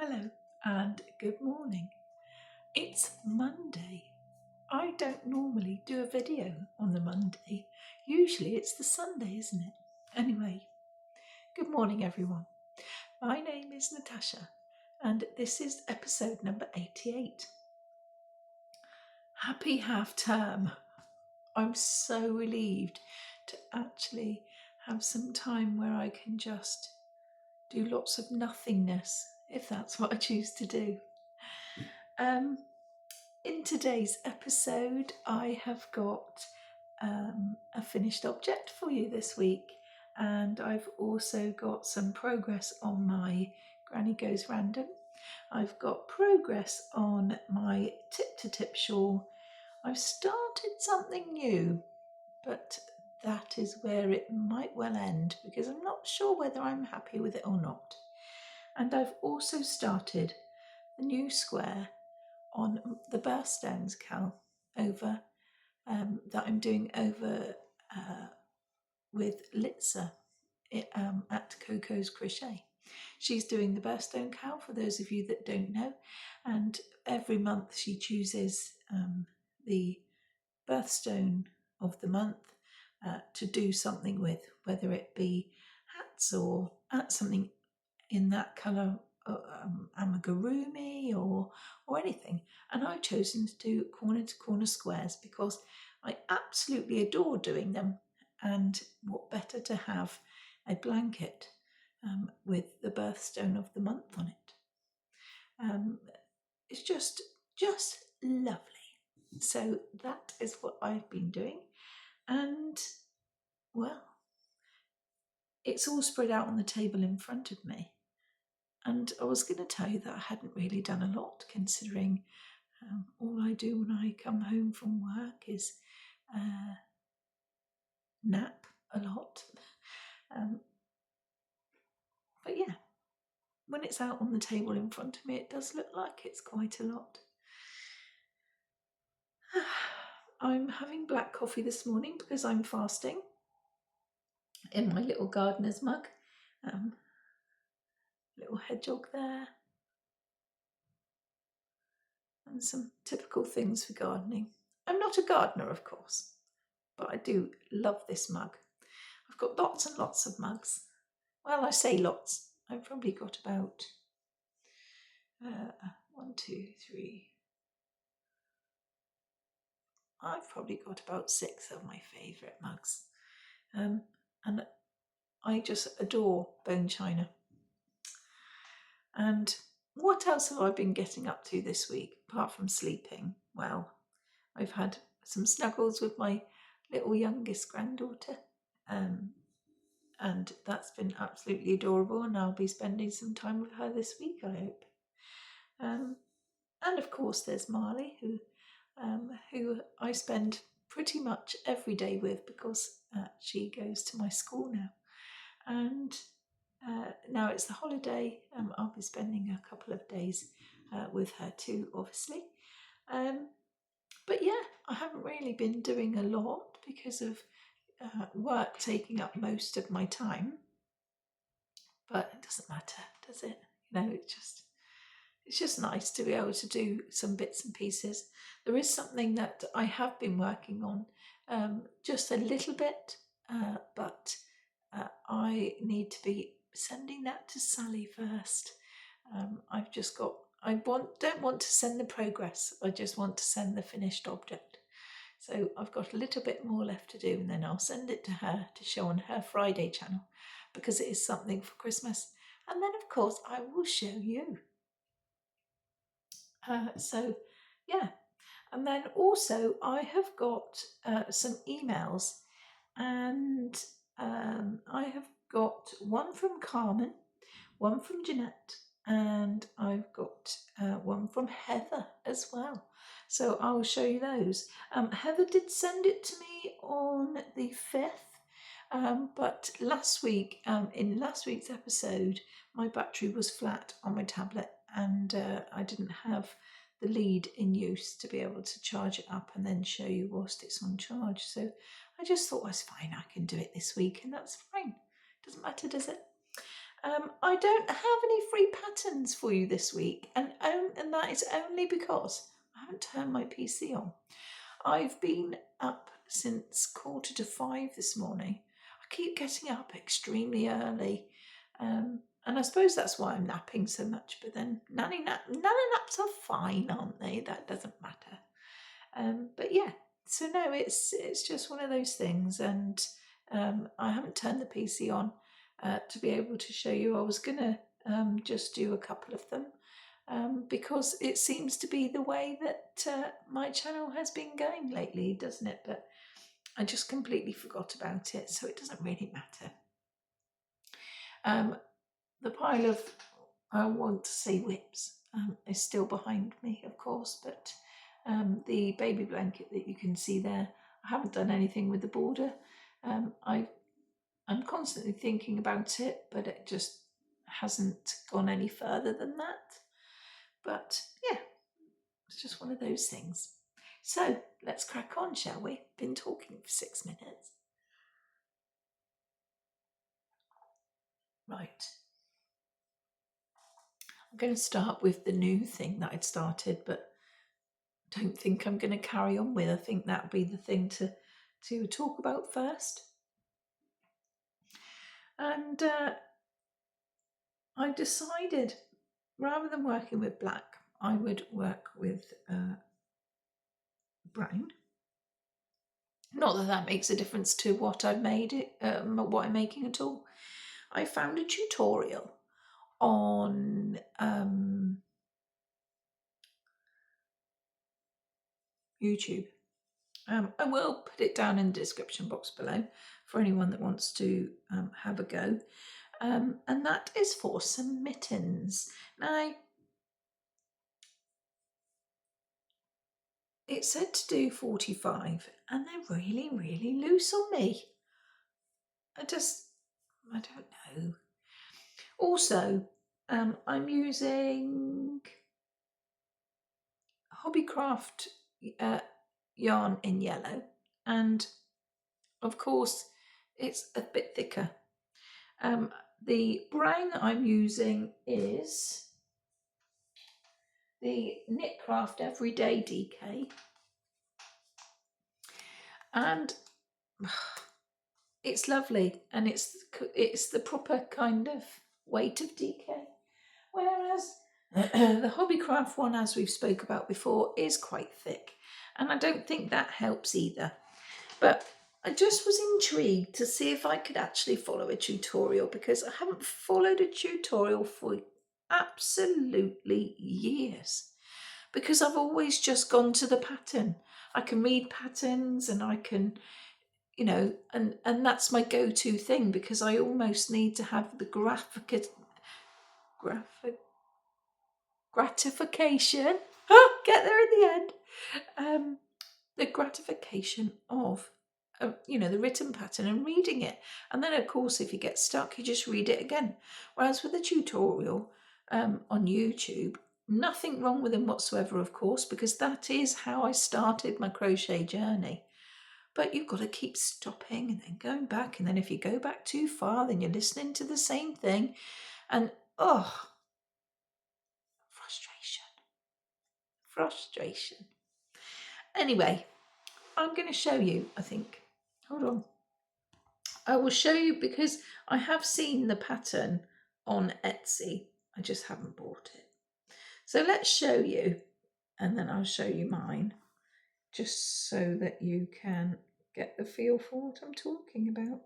Hello and good morning. It's Monday. I don't normally do a video on the Monday. Usually it's the Sunday, isn't it? Anyway, good morning everyone. My name is Natasha and this is episode number 88. Happy half term. I'm so relieved to actually have some time where I can just do lots of nothingness, if that's what I choose to do. In today's episode, I have got a finished object for you this week, and I've also got some progress on my Granny Goes Random. I've got progress on my tip to tip shawl. I've started something new, but that is where it might well end because I'm not sure whether I'm happy with it or not. And I've also started a new square on the birthstones cowl over that I'm doing over with Litsa at Coco's Crochet. She's doing the birthstone cowl for those of you that don't know, and every month she chooses the birthstone of the month to do something with, whether it be hats or something in that colour, amigurumi or anything. And I've chosen to do corner to corner squares because I absolutely adore doing them. And what better to have a blanket with the birthstone of the month on it. It's just lovely. So that is what I've been doing. And well, it's all spread out on the table in front of me. And I was going to tell you that I hadn't really done a lot, considering all I do when I come home from work is nap a lot. But yeah, when it's out on the table in front of me, it does look like it's quite a lot. I'm having black coffee this morning because I'm fasting in my little gardener's mug. Little hedgehog there. And some typical things for gardening. I'm not a gardener, of course, but I do love this mug. I've got lots and lots of mugs. Well, I say lots. I've probably got about 1, 2, 3. I've probably got about 6 of my favourite mugs. And I just adore bone china. And what else have I been getting up to this week, apart from sleeping? Well, I've had some snuggles with my little youngest granddaughter, and that's been absolutely adorable, and I'll be spending some time with her this week, I hope. And of course there's Marley, who I spend pretty much every day with because she goes to my school now. And now it's the holiday, I'll be spending a couple of days with her too, obviously. But yeah, I haven't really been doing a lot because of work taking up most of my time. But it doesn't matter, does it? You know, it's just nice to be able to do some bits and pieces. There is something that I have been working on just a little bit, but I need to be sending that to Sally first. Don't want to send the progress, I just want to send the finished object. So I've got a little bit more left to do, and then I'll send it to her to show on her Friday channel because it is something for Christmas. And then of course I will show you. So yeah, and then also I have got some emails, and I have got one from Carmen, one from Jeanette, and I've got one from Heather as well. So I'll show you those. Heather did send it to me on the 5th, but last week, in last week's episode, my battery was flat on my tablet, and I didn't have the lead in use to be able to charge it up and then show you whilst it's on charge. So I just thought, it's fine, I can do it this week, and that's fine. Doesn't matter, does it? I don't have any free patterns for you this week, and that is only because I haven't turned my PC on. I've been up since 4:45 this morning. I keep getting up extremely early, and I suppose that's why I'm napping so much. But then nana naps are fine, aren't they? That doesn't matter. But yeah, so no, it's just one of those things, and I haven't turned the PC on to be able to show you. I was gonna just do a couple of them. Because it seems to be the way that my channel has been going lately, doesn't it? But I just completely forgot about it, so it doesn't really matter. The pile of, I want to say whips, is still behind me, of course, but the baby blanket that you can see there, I haven't done anything with the border. I'm constantly thinking about it, but it just hasn't gone any further than that. But yeah, it's just one of those things. So let's crack on, shall we? Been talking for 6 minutes. Right. I'm going to start with the new thing that I'd started, but don't think I'm going to carry on with. I think that'll be the thing to talk about first. And I decided, rather than working with black, I would work with brown. Not that that makes a difference to what I've made, what I'm making at all. I found a tutorial on YouTube. I will put it down in the description box below for anyone that wants to have a go. And that is for some mittens. Now, it said to do 45 and they're really, really loose on me. I don't know. Also, I'm using Hobbycraft yarn in yellow, and of course it's a bit thicker. The brown that I'm using is the Knitcraft Everyday DK, and it's lovely, and it's the proper kind of weight of DK, whereas the Hobbycraft one, as we've spoke about before, is quite thick, and I don't think that helps either. But I just was intrigued to see if I could actually follow a tutorial, because I haven't followed a tutorial for absolutely years, because I've always just gone to the pattern. I can read patterns and I can, you know, and that's my go-to thing, because I almost need to have the gratification, get there in the end, the gratification of you know, the written pattern and reading it. And then of course if you get stuck, you just read it again. Whereas with a tutorial on YouTube, nothing wrong with them whatsoever, of course, because that is how I started my crochet journey. But you've got to keep stopping and then going back, and then if you go back too far, then you're listening to the same thing, and frustration. Anyway, I'm going to show you, I think. Hold on. I will show you, because I have seen the pattern on Etsy. I just haven't bought it. So let's show you, and then I'll show you mine, just so that you can get the feel for what I'm talking about.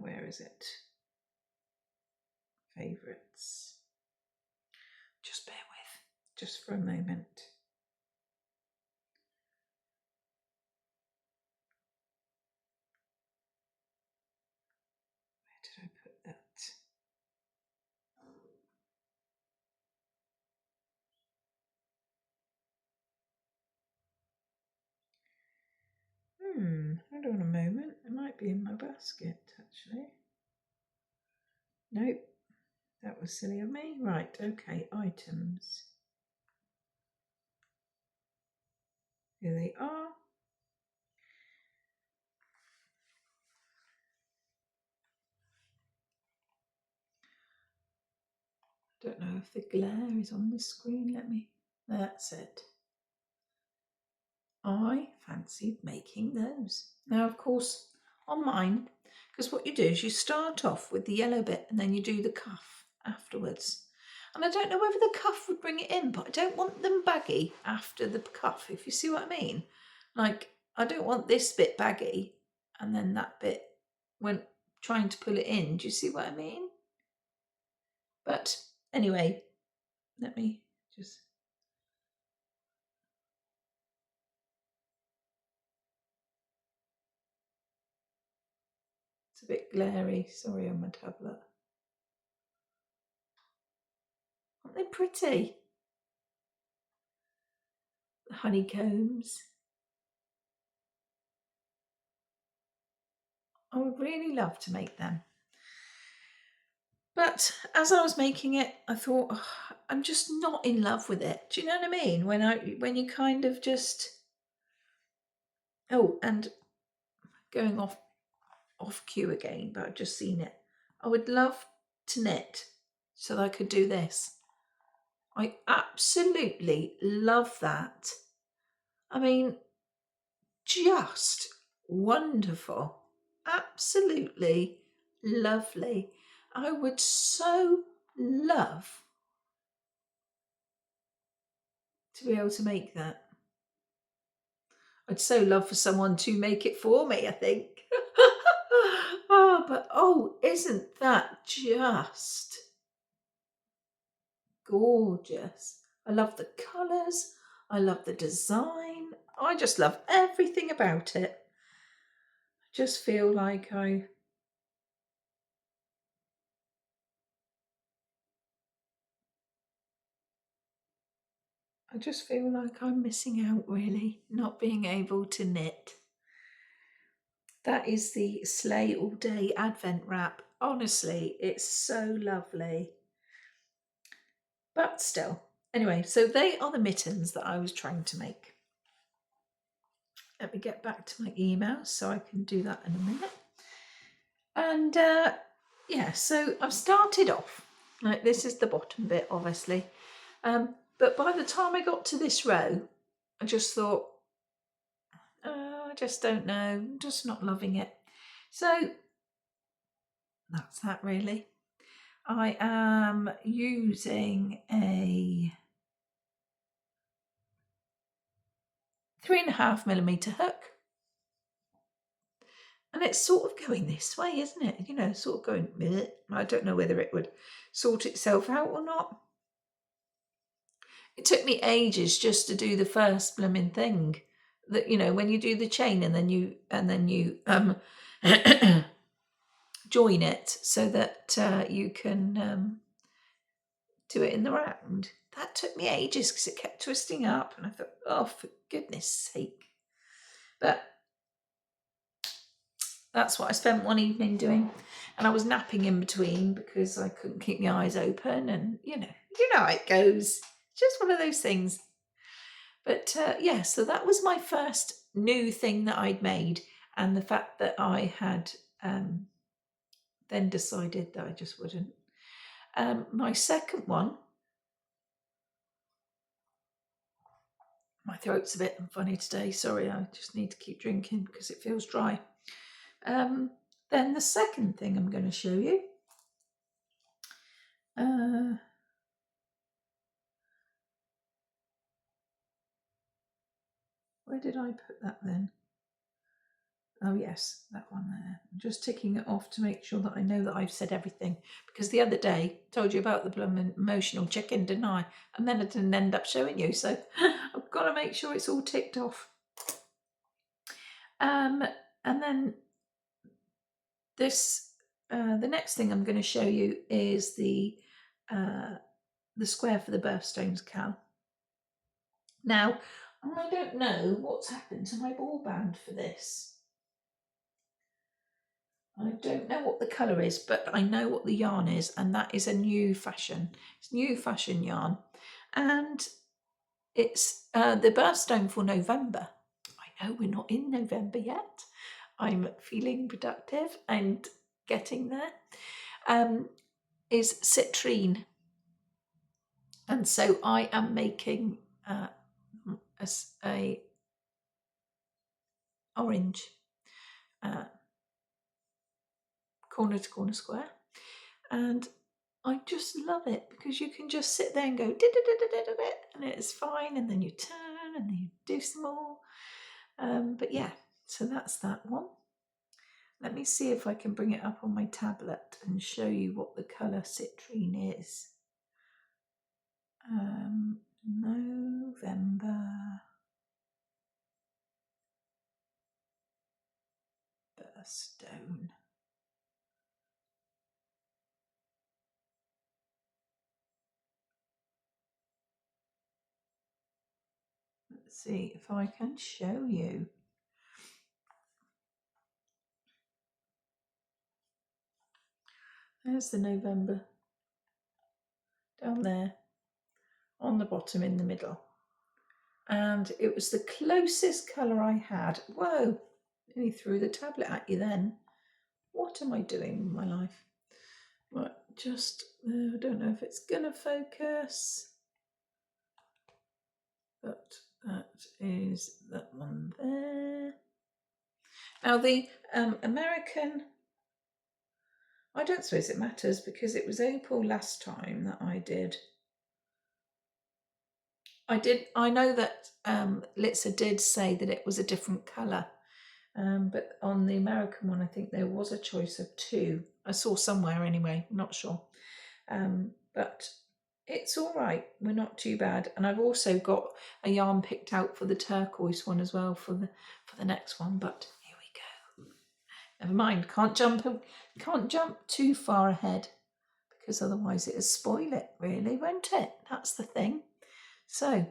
Where is it? Favourites. Just bear with, just for a moment. Where did I put that? Hold on a moment. It might be in my basket, actually. Nope, that was silly of me. Right, okay, items. Here they are. Don't know if the glare is on the screen. That's it. I fancied making those. Now, of course, on mine, because what you do is you start off with the yellow bit and then you do the cuff afterwards. And I don't know whether the cuff would bring it in, but I don't want them baggy after the cuff, if you see what I mean. Like, I don't want this bit baggy and then that bit when trying to pull it in. Do you see what I mean? But anyway, let me just... It's a bit glary, sorry, on my tablet. Aren't they pretty? The honeycombs. I would really love to make them. But as I was making it, I thought, oh, I'm just not in love with it. Do you know what I mean? When you kind of just... Oh, and going off cue again, but I've just seen it. I would love to knit so that I could do this. I absolutely love that. I mean, just wonderful. Absolutely lovely. I would so love to be able to make that. I'd so love for someone to make it for me, I think. Oh, isn't that just gorgeous? I love the colours. I love the design. I just love everything about it. I just feel like I just feel like I'm missing out, really, not being able to knit. That is the Slay All Day Advent wrap. Honestly, it's so lovely. But still, anyway, so they are the mittens that I was trying to make. Let me get back to my email so I can do that in a minute. And yeah, so I've started off, like this is the bottom bit, obviously. But by the time I got to this row, I just thought, I just don't know, I'm just not loving it. So that's that really. I am using a 3.5mm hook. And it's sort of going this way, isn't it? You know, sort of going, bleh. I don't know whether it would sort itself out or not. It took me ages just to do the first blooming thing. That, you know, when you do the chain and then you join it so that you can do it in the round. That took me ages because it kept twisting up, and I thought, oh, for goodness sake. But that's what I spent one evening doing, and I was napping in between because I couldn't keep my eyes open, and you know how it goes. Just one of those things. But yeah, so that was my first new thing that I'd made, and the fact that I had then decided that I just wouldn't. My second one, my throat's a bit funny today, sorry, I just need to keep drinking because it feels dry. Then the second thing I'm going to show you, where did I put that then? Oh yes, that one there. I'm just ticking it off to make sure that I know that I've said everything, because the other day I told you about the blooming emotional chicken, didn't I? And then I didn't end up showing you, so I've got to make sure it's all ticked off. And then this, the next thing I'm going to show you is the square for the birthstones cal. Now, I don't know what's happened to my ball band for this. I don't know what the colour is, but I know what the yarn is, and that is a new fashion. It's new fashion yarn, and it's the birthstone for November. I know we're not in November yet. I'm feeling productive and getting there. Is citrine. And so I am making a orange corner to corner square, and I just love it because you can just sit there and go and it's fine, and then you turn and then you do some more. But yeah, so that's that one. Let me see if I can bring it up on my tablet and show you what the colour citrine is. November Birthstone. Let's see if I can show you. There's the November down there on the bottom in the middle. And it was the closest colour I had. Whoa, nearly threw the tablet at you then. What am I doing with my life? Right, just, I don't know if it's going to focus. But that is that one there. Now the American, I don't suppose it matters because it was April last time that I did. I know that Litsa did say that it was a different colour, but on the American one I think there was a choice of 2. I saw somewhere anyway, not sure. But it's all right, we're not too bad. And I've also got a yarn picked out for the turquoise one as well for the next one, but here we go. Never mind, can't jump too far ahead because otherwise it'll spoil it really, won't it? That's the thing. So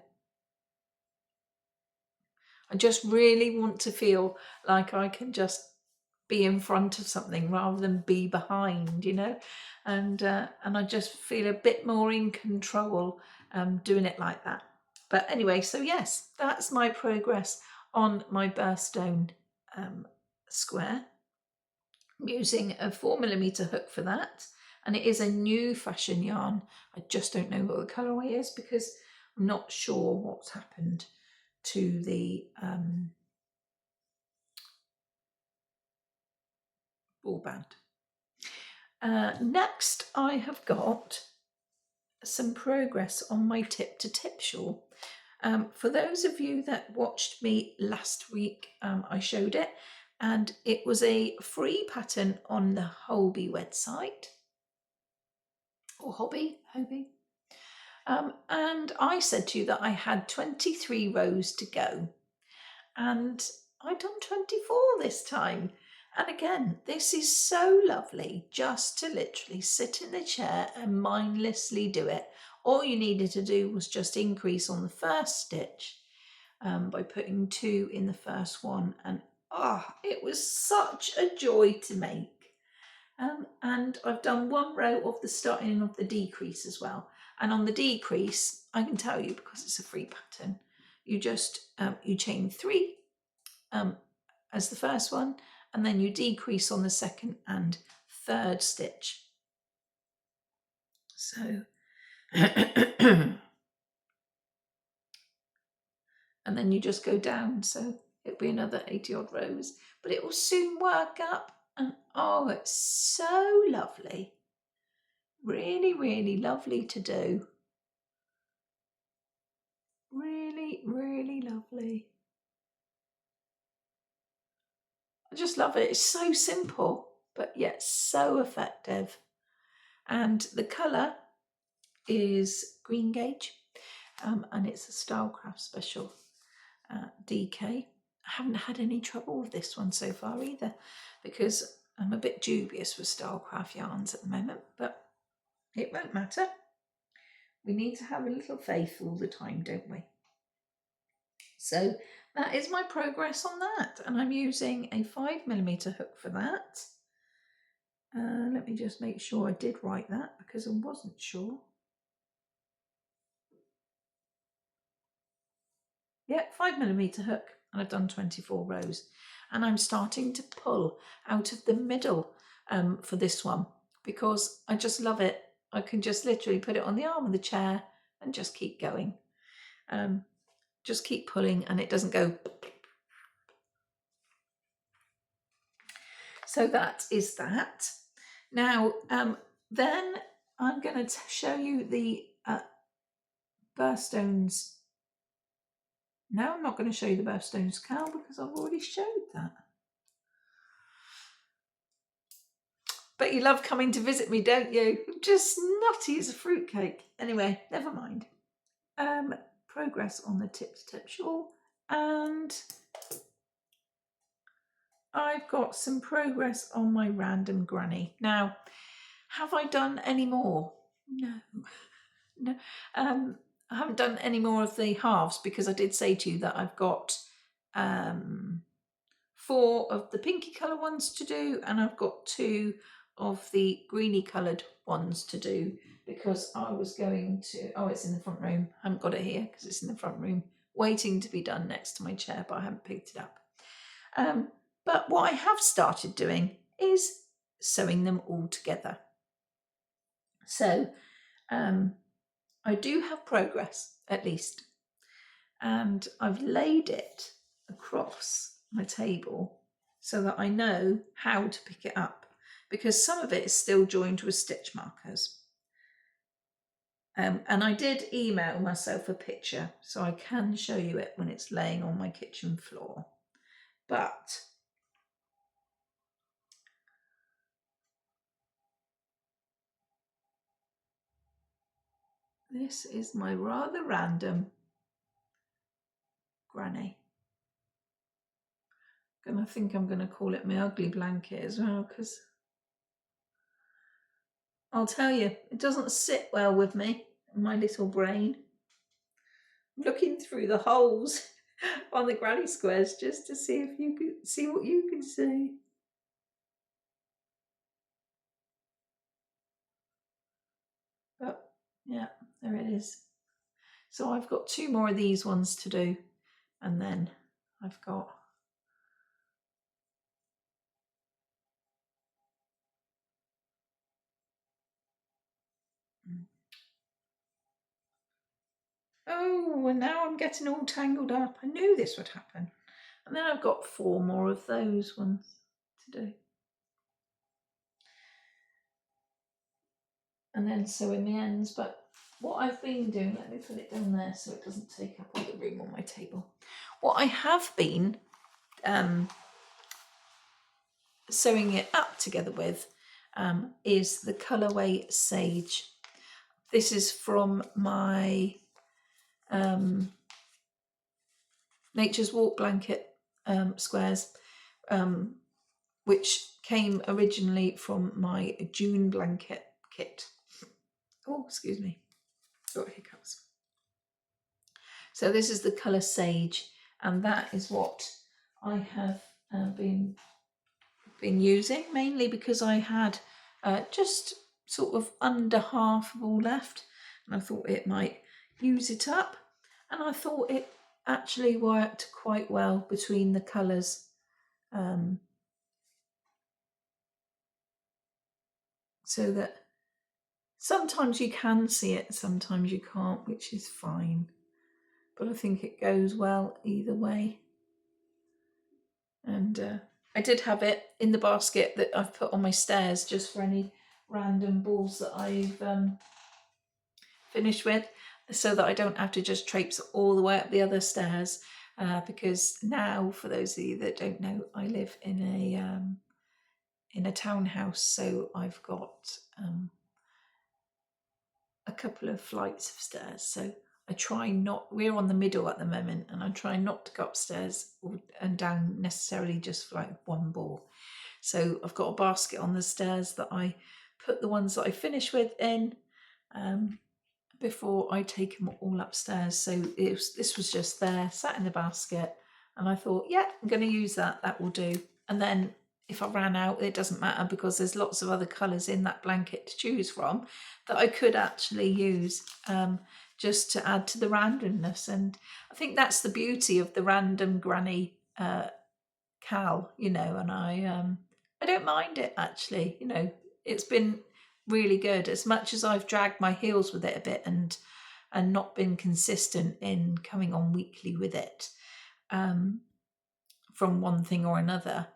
I just really want to feel like I can just be in front of something rather than be behind, you know, and I just feel a bit more in control doing it like that. But anyway, so yes, that's my progress on my birthstone square. I'm using a 4mm hook for that, and it is a new fashion yarn. I just don't know what the colourway is because I'm not sure what's happened to the ball band. Next, I have got some progress on my tip to tip shawl. For those of you that watched me last week, I showed it, and it was a free pattern on the Hobby website, or Hobby. And I said to you that I had 23 rows to go, and I've done 24 this time. And again, this is so lovely just to literally sit in the chair and mindlessly do it. All you needed to do was just increase on the first stitch by putting 2 in the first one. And it was such a joy to make. And I've done 1 row of the starting of the decrease as well. And on the decrease, I can tell you because it's a free pattern, you just, you chain 3 as the first one, and then you decrease on the second and third stitch. So, and then you just go down, so it'll be another 80 odd rows, but it will soon work up, and oh, it's so lovely. Really, really lovely to do. Really, really lovely. I just love it. It's so simple, but yet so effective. And the colour is green gauge, and it's a Stylecraft Special DK. I haven't had any trouble with this one so far either, because I'm a bit dubious with Stylecraft yarns at the moment, but it won't matter. We need to have a little faith all the time, don't we? So that is my progress on that, and I'm using a 5mm hook for that. Let me just make sure I did write that because I wasn't sure. Yeah, 5mm hook, and I've done 24 rows. And I'm starting to pull out of the middle for this one because I just love it. I can just literally put it on the arm of the chair and just keep going. Just keep pulling and it doesn't go. So that is that. Now, then I'm going to show you the birthstones. No, I'm not going to show you the birthstones cowl because I've already showed that. But you love coming to visit me, don't you? Just nutty as a fruitcake. Anyway, never mind. Progress on the tip-to-tip shawl, and I've got some progress on my random granny. Now, have I done any more? No. I haven't done any more of the halves because I did say to you that I've got 4 of the pinky colour ones to do, and I've got 2 of the greeny coloured ones to do, because I was going to, oh, it's in the front room. I haven't got it here because it's in the front room waiting to be done next to my chair, but I haven't picked it up. But what I have started doing is sewing them all together. So I do have progress, at least, and I've laid it across my table so that I know how to pick it up, because some of it is still joined with stitch markers. And I did email myself a picture so I can show you it when it's laying on my kitchen floor. But this is my rather random granny. And I think I'm going to call it my ugly blanket as well, because I'll tell you, it doesn't sit well with me, my little brain. I'm looking through the holes on the granny squares just to see if you can see what you can see. But yeah, there it is. So I've got 2 more of these ones to do, and then I've got oh, and now I'm getting all tangled up. I knew this would happen. And then I've got 4 more of those ones to do. And then sewing the ends. But what I've been doing, let me put it down there so it doesn't take up all the room on my table. What I have been sewing it up together with is the colourway Sage. This is from my Nature's Walk blanket squares, which came originally from my June blanket kit. Oh, excuse me, got hiccups. So this is the colour Sage, and that is what I have been using, mainly because I had just sort of under half of all left, and I thought it might use it up, and I thought it actually worked quite well between the colours. So that sometimes you can see it, sometimes you can't, which is fine. But I think it goes well either way. And I did have it in the basket that I've put on my stairs just for any random balls that I've finished with, so that I don't have to just traipse all the way up the other stairs. Because now, for those of you that don't know, I live in a townhouse, so I've got a couple of flights of stairs. So I try not, we're on the middle at the moment, and I try not to go upstairs and down necessarily just for like one ball. So I've got a basket on the stairs that I put the ones that I finish with in before I take them all upstairs. So this was just there, sat in the basket, and I thought, yeah, I'm going to use that. That will do. And then if I ran out, it doesn't matter, because there's lots of other colours in that blanket to choose from that I could actually use just to add to the randomness. And I think that's the beauty of the random granny cowl, you know, and I don't mind it, actually. You know, it's been really good, as much as I've dragged my heels with it a bit and and not been consistent in coming on weekly with it, from one thing or another.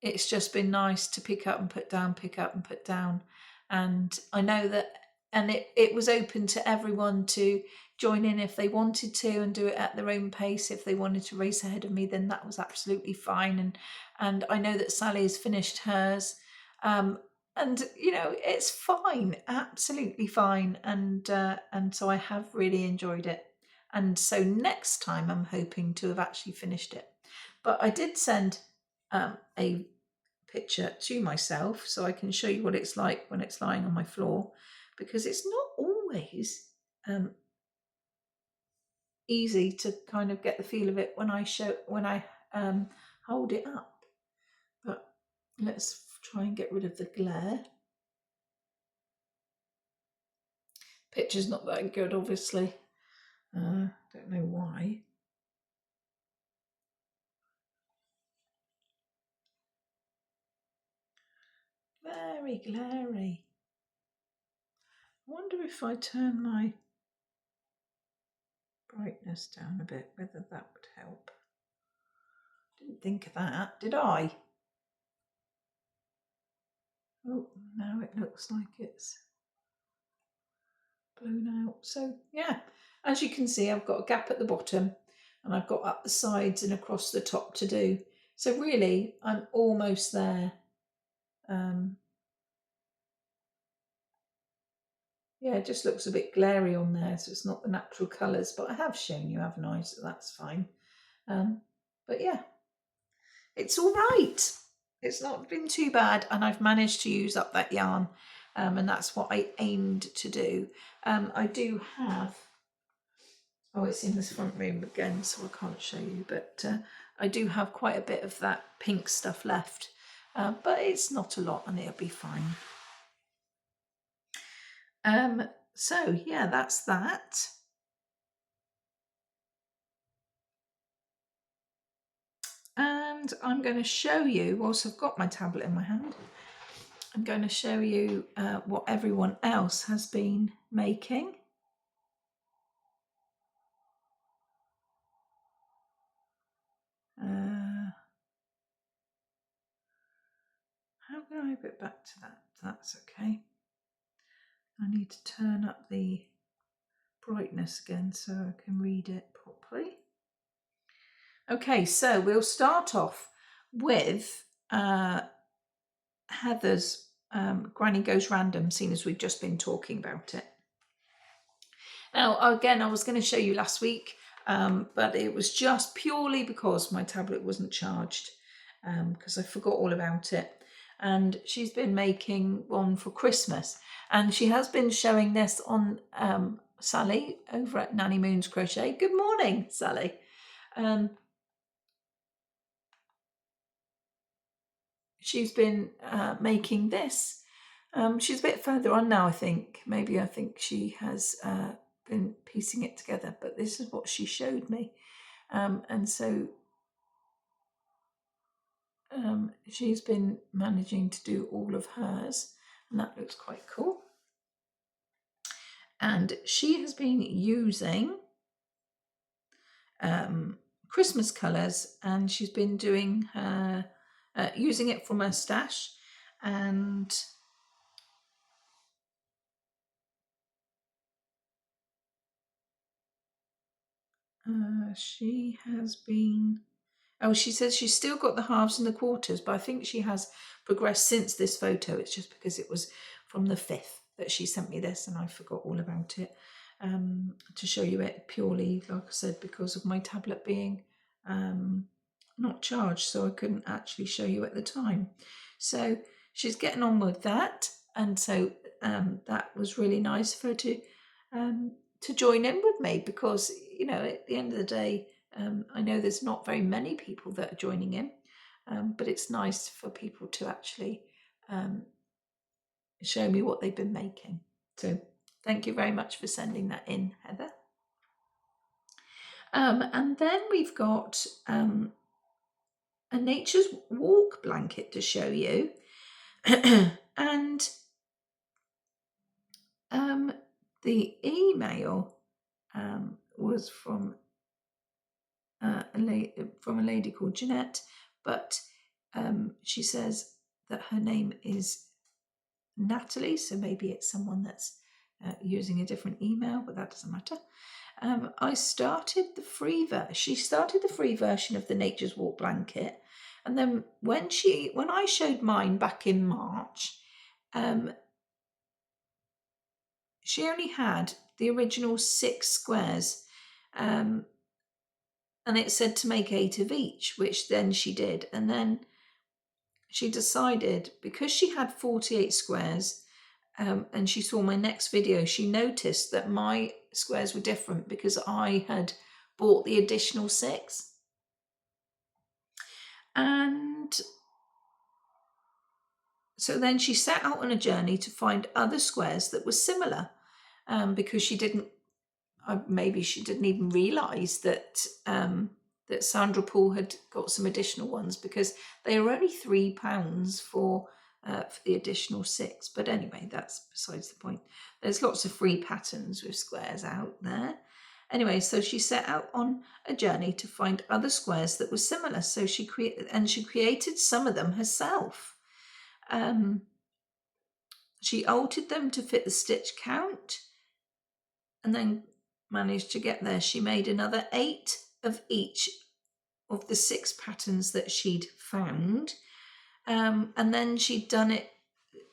It's just been nice to pick up and put down, pick up and put down. And I know that, and it was open to everyone to join in if they wanted to and do it at their own pace. If they wanted to race ahead of me, then that was absolutely fine. And I know that Sally has finished hers. And it's fine, absolutely fine. And so I have really enjoyed it. And so next time I'm hoping to have actually finished it. But I did send a picture to myself so I can show you what it's like when it's lying on my floor, because it's not always easy to kind of get the feel of it when I hold it up. But let's try and get rid of the glare. Picture's not that good, obviously. Don't know why. Very glary. I wonder if I turn my brightness down a bit, whether that would help. Didn't think of that, did I? Oh, now it looks like it's blown out. So yeah, as you can see, I've got a gap at the bottom and I've got up the sides and across the top to do. So really, I'm almost there. Yeah, it just looks a bit glary on there, so it's not the natural colours, but I have shown you, haven't I? So that's fine. But yeah, it's all right. It's not been too bad, and I've managed to use up that yarn, and that's what I aimed to do. I do have, oh, it's in this front room again, so I can't show you, but I do have quite a bit of that pink stuff left, but it's not a lot and it'll be fine. So yeah, that's that. And I'm going to show you, whilst I've got my tablet in my hand, I'm going to show you what everyone else has been making. How can I get back to that? That's okay. I need to turn up the brightness again so I can read it properly. Okay, so we'll start off with Heather's Granny Goes Random, seeing as we've just been talking about it. Now, again, I was going to show you last week, but it was just purely because my tablet wasn't charged, because I forgot all about it. And she's been making one for Christmas, and she has been showing this on Sally over at Nanny Moon's Crochet. Good morning, Sally. She's been making this. She's a bit further on now, I think. Maybe I think she has been piecing it together, but this is what she showed me. And so she's been managing to do all of hers, and that looks quite cool. And she has been using Christmas colours, and she's been doing her using it from her stash, and she has been, oh, she says she's still got the halves and the quarters, but I think she has progressed since this photo. It's just because it was from the 5th that she sent me this and I forgot all about it, to show you it purely, like I said, because of my tablet being not charged, so I couldn't actually show you at the time. So she's getting on with that, and so that was really nice for her to join in with me, because at the end of the day, I know there's not very many people that are joining in, but it's nice for people to actually show me what they've been making. So thank you very much for sending that in, Heather. And then we've got a Nature's Walk blanket to show you. And The email was from a lady called Jeanette, but she says that her name is Natalie, so maybe it's someone that's using a different email, but that doesn't matter. I started the free version. She started the free version of the Nature's Walk blanket, and then when I showed mine back in March, she only had the original 6 squares, and it said to make 8 of each, which then she did, and then she decided, because she had 48 squares, and she saw my next video, she noticed that my squares were different because I had bought the additional 6. And so then she set out on a journey to find other squares that were similar, because she didn't even realise that that Sandra Paul had got some additional ones, because they were only £3 for the additional 6. But anyway, that's besides the point. There's lots of free patterns with squares out there. Anyway, so she set out on a journey to find other squares that were similar. So she created some of them herself. She altered them to fit the stitch count, and then managed to get there. She made another 8 of each of the 6 patterns that she'd found, and then she'd done it,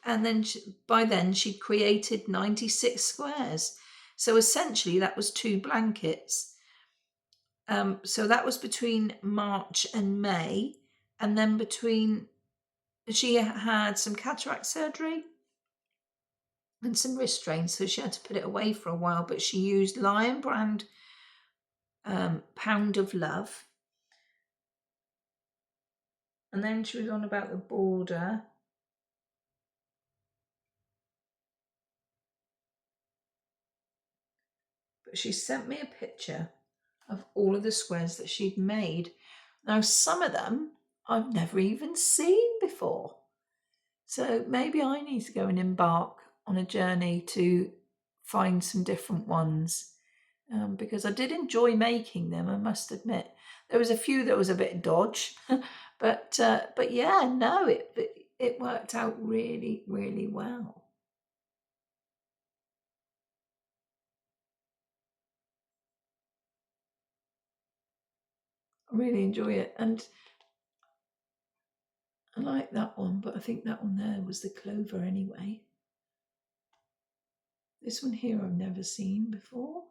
and then by then she'd created 96 squares. So essentially that was 2 blankets. So that was between March and May, and then she had some cataract surgery and some wrist strains, so she had to put it away for a while, but she used Lion Brand Pound of Love. And then she was on about the border. But she sent me a picture of all of the squares that she'd made. Now, some of them I've never even seen before. So maybe I need to go and embark on a journey to find some different ones, because I did enjoy making them, I must admit. There was a few that was a bit dodge, but yeah, no, it worked out really, really well. I really enjoy it, and I like that one, but I think that one there was the clover anyway. This one here I've never seen before.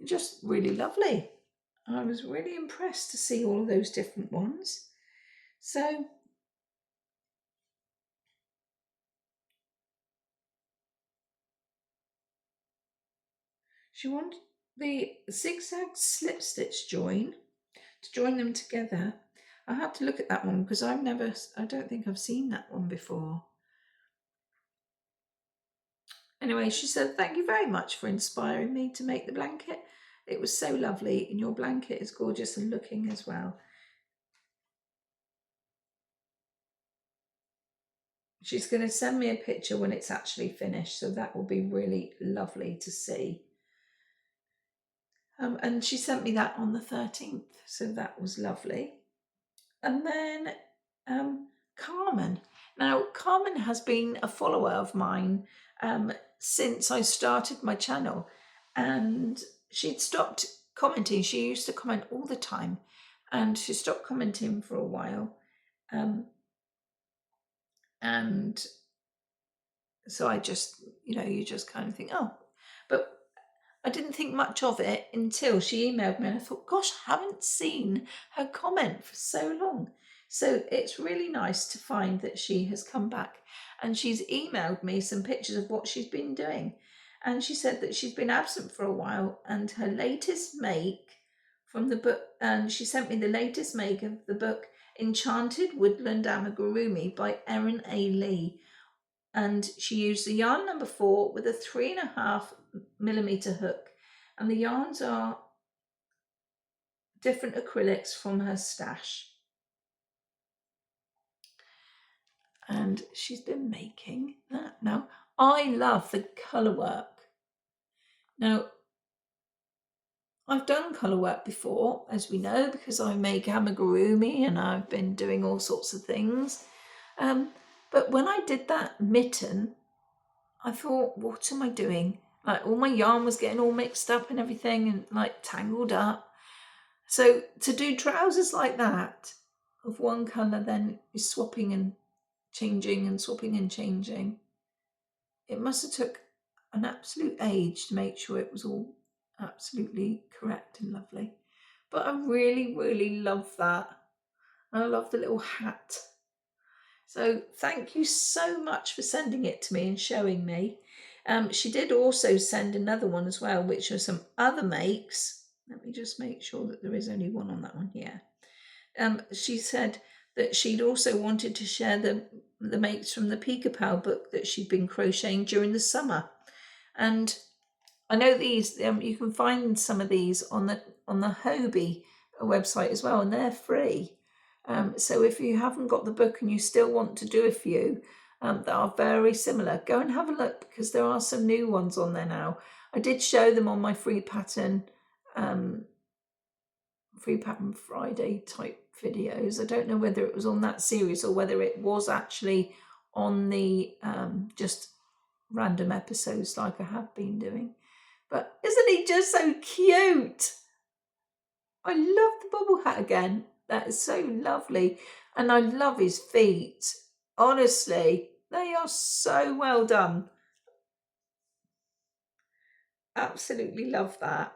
Just really lovely. I was really impressed to see all of those different ones. So she wanted the zigzag slip stitch join, to join them together. I had to look at that one because I don't think I've seen that one before. Anyway, she said, thank you very much for inspiring me to make the blanket. It was so lovely, and your blanket is gorgeous and looking as well. She's going to send me a picture when it's actually finished, so that will be really lovely to see. And she sent me that on the 13th, so that was lovely. And then Carmen. Now, Carmen has been a follower of mine since I started my channel, and she'd stopped commenting. She used to comment all the time, and she stopped commenting for a while. And so I just, you just kind of think, oh, but I didn't think much of it until she emailed me, and I thought, gosh, I haven't seen her comment for so long. So it's really nice to find that she has come back, and she's emailed me some pictures of what she's been doing. And she said that she's been absent for a while, and her latest make from the book, and she sent me the latest make of the book Enchanted Woodland Amigurumi by Erin A. Lee. And she used the yarn number 4 with a 3.5mm hook, and the yarns are different acrylics from her stash. and she's been making that. Now, I love the colour work. Now, I've done colour work before, as we know, because I make amigurumi and I've been doing all sorts of things. But when I did that mitten, I thought, what am I doing? Like, all my yarn was getting all mixed up and everything and like tangled up. So to do trousers like that of one colour, then is swapping and changing and swapping and changing. It must have took an absolute age to make sure it was all absolutely correct and lovely. But I really, really love that. I love the little hat. So thank you so much for sending it to me and showing me. She did also send another one as well, which are some other makes. Let me just make sure that there is only one on that one here. She said that she'd also wanted to share the makes from the Peek-a-Pow book that she'd been crocheting during the summer. And I know these, you can find some of these on the Hobie website as well, and they're free. So if you haven't got the book and you still want to do a few that are very similar, go and have a look, because there are some new ones on there now. I did show them on my Free Pattern Friday type videos. I don't know whether it was on that series or whether it was actually on the just random episodes like I have been doing. But isn't he just so cute? I love the bubble hat again. That is so lovely. And I love his feet. Honestly, they are so well done. Absolutely love that.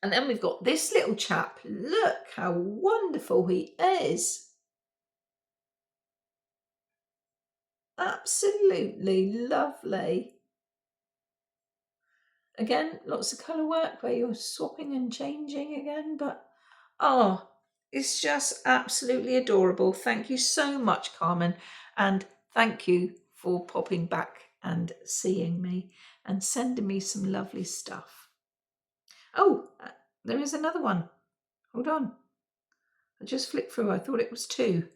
And then we've got this little chap. Look how wonderful he is. Absolutely lovely. Again, lots of colour work where you're swapping and changing again, but oh, it's just absolutely adorable. Thank you so much, Carmen, and thank you for popping back and seeing me and sending me some lovely stuff. Oh, there is another one. Hold on. I just flicked through. I thought it was two.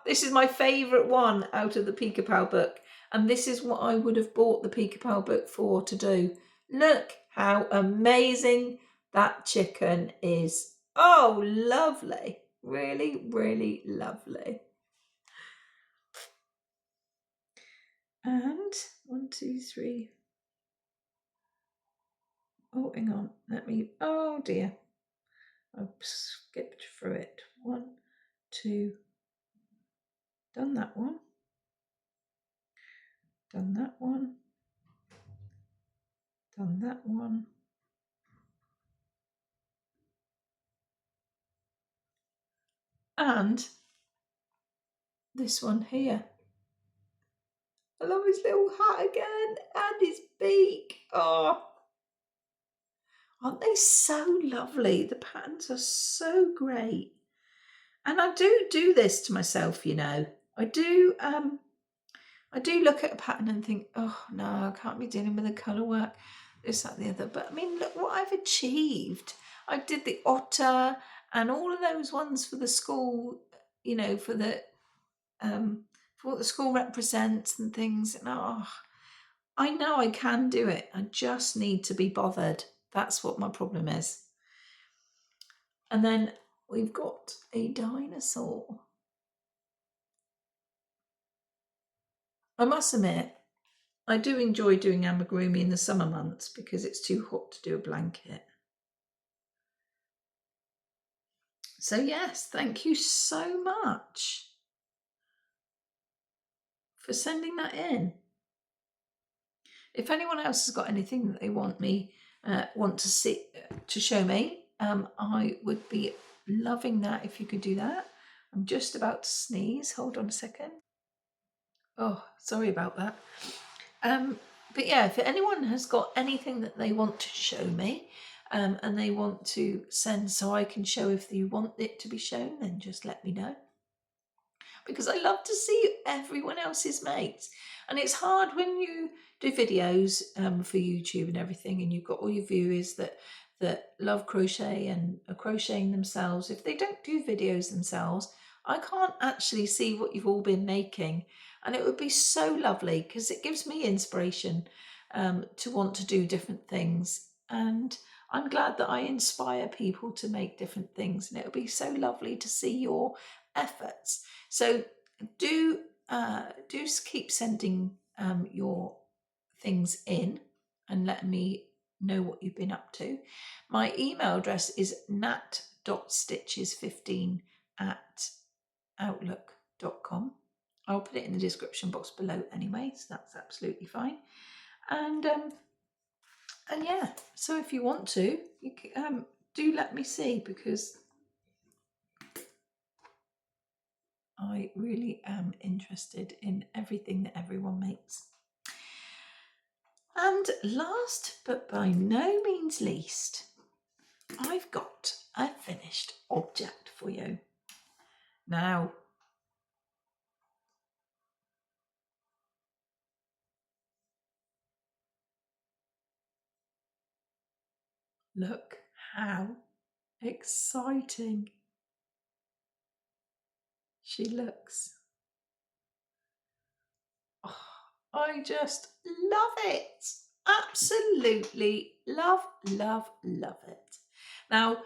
This is my favourite one out of the Peek-a-Pow book. And this is what I would have bought the Peek-a-Pow book for to do. Look how amazing that chicken is. Oh, lovely. Really, really lovely. And 1, 2, 3. Oh, hang on. Oh dear. I've skipped through it. 1, 2. Done that one. Done that one. Done that one. And this one here. I love his little hat again and his beak. Oh, aren't they so lovely? The patterns are so great. And I do this to myself, you know. I do look at a pattern and think, oh no, I can't be dealing with the colour work, this, that, the other. But I mean, look what I've achieved. I did the otter and all of those ones for the school, you know, for what the school represents and things. And I know I can do it. I just need to be bothered. That's what my problem is. And then we've got a dinosaur. I must admit, I do enjoy doing amigurumi in the summer months because it's too hot to do a blanket. So yes, thank you so much for sending that in. If anyone else has got anything that they want to show me, I would be loving that if you could do that. I'm just about to sneeze. Hold on a second. Oh, sorry about that. But yeah, if anyone has got anything that they want to show me, and they want to send so I can show if you want it to be shown, then just let me know. Because I love to see everyone else's mates. And it's hard when you do videos for YouTube and everything, and you've got all your viewers that love crochet and are crocheting themselves. If they don't do videos themselves, I can't actually see what you've all been making, and it would be so lovely because it gives me inspiration to want to do different things. And I'm glad that I inspire people to make different things, and it would be so lovely to see your efforts. So do do keep sending your things in and let me know what you've been up to. My email address is nat.stitches15 at outlook.com. I'll put it in the description box below anyway, so that's absolutely fine. And yeah, so if you want to, you do let me see, because I really am interested in everything that everyone makes. And last but by no means least, I've got a finished object for you. Now, look how exciting she looks. Oh, I just love it. Absolutely love, love, love it. Now,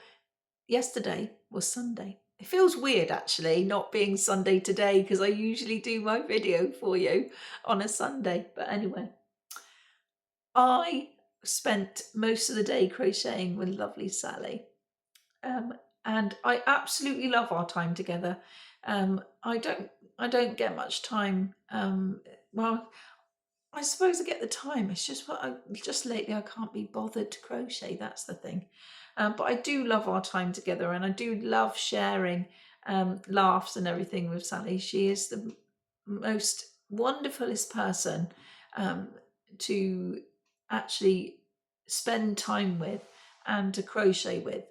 yesterday was Sunday. It feels weird actually not being Sunday today, because I usually do my video for you on a Sunday. But anyway, I spent most of the day crocheting with lovely Sally. And I absolutely love our time together. I don't get much time. Well, I suppose I get the time. It's just just lately I can't be bothered to crochet. That's the thing. But I do love our time together, and I do love sharing laughs and everything with Sally. She is the most wonderfulest person to actually spend time with and to crochet with.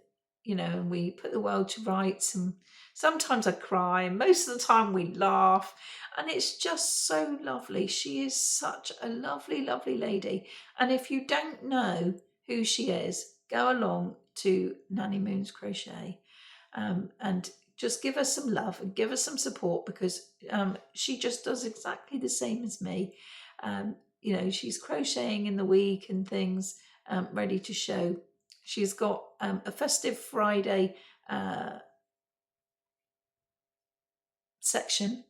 You know, and we put the world to rights, and sometimes I cry, and most of the time we laugh, and it's just so lovely. She is such a lovely, lovely lady. And if you don't know who she is, go along to Nanny Moon's Crochet and just give her some love and give her some support, because she just does exactly the same as me. You know, she's crocheting in the week and things, ready to show. She's got a Festive Friday section.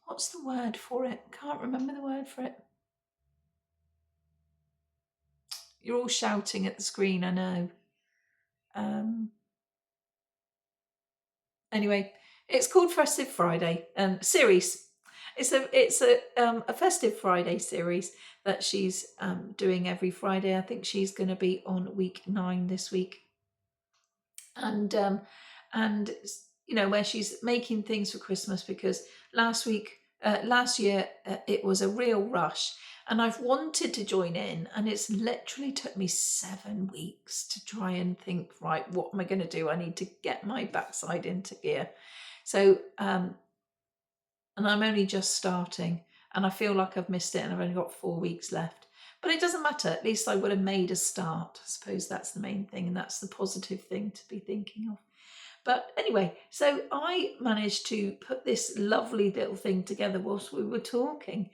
What's the word for it? Can't remember the word for it. You're all shouting at the screen, I know. Anyway, it's called Festive Friday series. It's a Festive Friday series that she's doing every Friday. I think she's going to be on week 9 this week, and you know, where she's making things for Christmas, because last year it was a real rush, and I've wanted to join in, and it's literally took me 7 weeks to try and think, right, what am I going to do? I need to get my backside into gear. So and I'm only just starting, and I feel like I've missed it, and I've only got 4 weeks left. But it doesn't matter. At least I would have made a start. I suppose that's the main thing, and that's the positive thing to be thinking of. But anyway, so I managed to put this lovely little thing together whilst we were talking.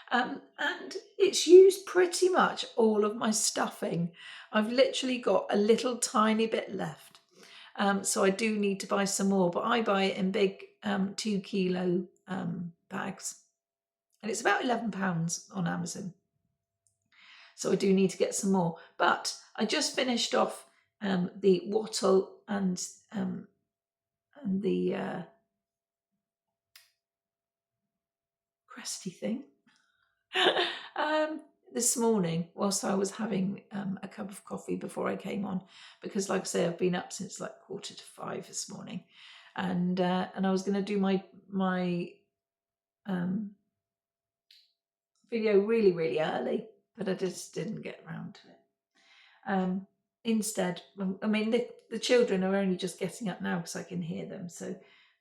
And it's used pretty much all of my stuffing. I've literally got a little tiny bit left. So I do need to buy some more, but I buy it in big 2 kilo bags. And it's about £11 on Amazon. So I do need to get some more. But I just finished off the wattle and the cresty thing this morning, whilst I was having a cup of coffee before I came on, because like I say, I've been up since like 4:45 this morning, and I was going to do my video really early, but I just didn't get around to it. Instead, I mean, the children are only just getting up now because I can hear them, so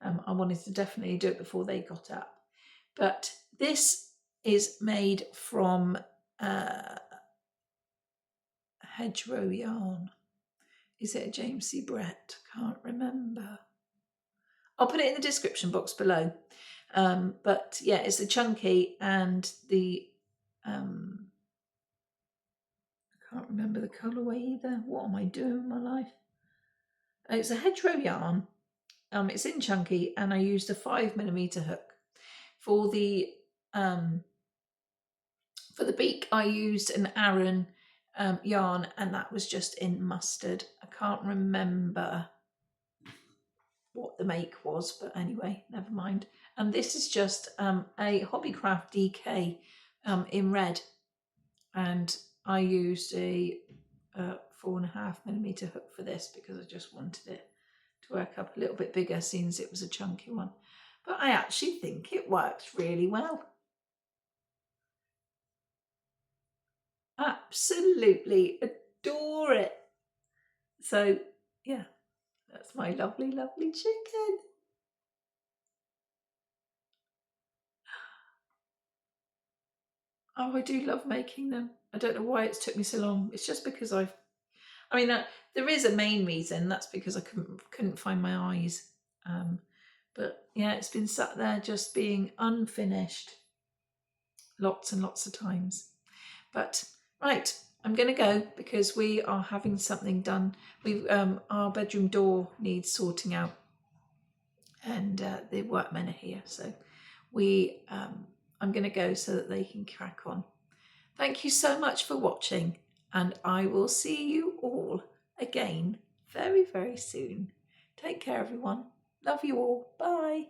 I wanted to definitely do it before they got up. But this is made from hedgerow yarn. Is it a James C. Brett? Can't remember. I'll put it in the description box below. But yeah, it's the chunky and the I can't remember the colourway either. What am I doing with my life? It's a hedgerow yarn. It's in chunky, and I used a 5mm hook for the beak. I used an Aran yarn, and that was just in mustard. I can't remember what the make was, but anyway, never mind. And this is just a Hobbycraft DK in red, and I used a 4.5mm hook for this because I just wanted it to work up a little bit bigger since it was a chunky one. But I actually think it works really well. Absolutely adore it. So yeah, that's my lovely, lovely chicken. Oh, I do love making them. I don't know why it's took me so long. It's just because there is a main reason. That's because I couldn't find my eyes. But yeah, it's been sat there just being unfinished lots and lots of times. But right, I'm going to go because we are having something done. Our bedroom door needs sorting out, and the workmen are here, so I'm going to go so that they can crack on. Thank you so much for watching, and I will see you all again very, very soon. Take care, everyone. Love you all. Bye.